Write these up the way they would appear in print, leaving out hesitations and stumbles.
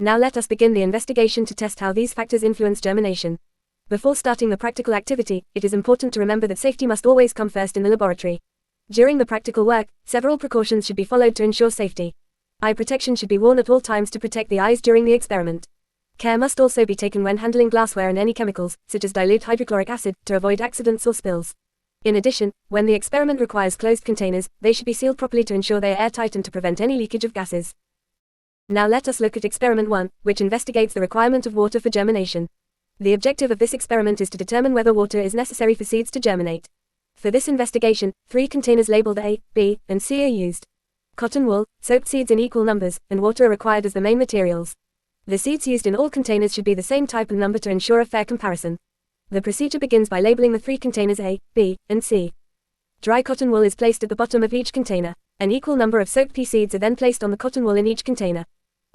Now let us begin the investigation to test how these factors influence germination. Before starting the practical activity, it is important to remember that safety must always come first in the laboratory. During the practical work, several precautions should be followed to ensure safety. Eye protection should be worn at all times to protect the eyes during the experiment. Care must also be taken when handling glassware and any chemicals, such as dilute hydrochloric acid, to avoid accidents or spills. In addition, when the experiment requires closed containers, they should be sealed properly to ensure they are airtight and to prevent any leakage of gases. Now let us look at experiment 1, which investigates the requirement of water for germination. The objective of this experiment is to determine whether water is necessary for seeds to germinate. For this investigation, 3 containers labeled A, B, and C are used. Cotton wool, soaked seeds in equal numbers, and water are required as the main materials. The seeds used in all containers should be the same type and number to ensure a fair comparison. The procedure begins by labeling the 3 containers A, B, and C. Dry cotton wool is placed at the bottom of each container. An equal number of soaked pea seeds are then placed on the cotton wool in each container.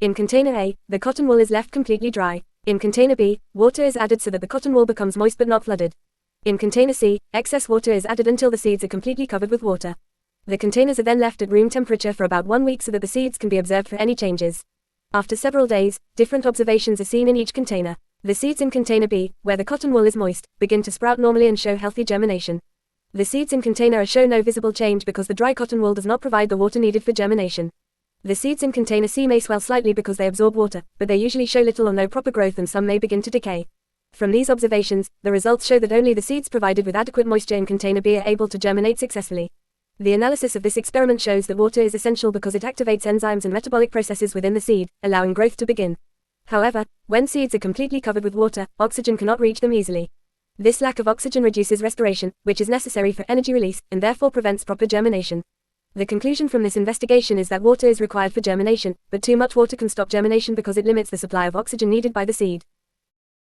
In container A, the cotton wool is left completely dry. In container B, water is added so that the cotton wool becomes moist but not flooded. In container C, excess water is added until the seeds are completely covered with water. The containers are then left at room temperature for about 1 week so that the seeds can be observed for any changes. After several days, different observations are seen in each container. The seeds in container B, where the cotton wool is moist, begin to sprout normally and show healthy germination. The seeds in container A show no visible change because the dry cotton wool does not provide the water needed for germination. The seeds in container C may swell slightly because they absorb water, but they usually show little or no proper growth and some may begin to decay. From these observations, the results show that only the seeds provided with adequate moisture in container B are able to germinate successfully. The analysis of this experiment shows that water is essential because it activates enzymes and metabolic processes within the seed, allowing growth to begin. However, when seeds are completely covered with water, oxygen cannot reach them easily. This lack of oxygen reduces respiration, which is necessary for energy release, and therefore prevents proper germination. The conclusion from this investigation is that water is required for germination, but too much water can stop germination because it limits the supply of oxygen needed by the seed.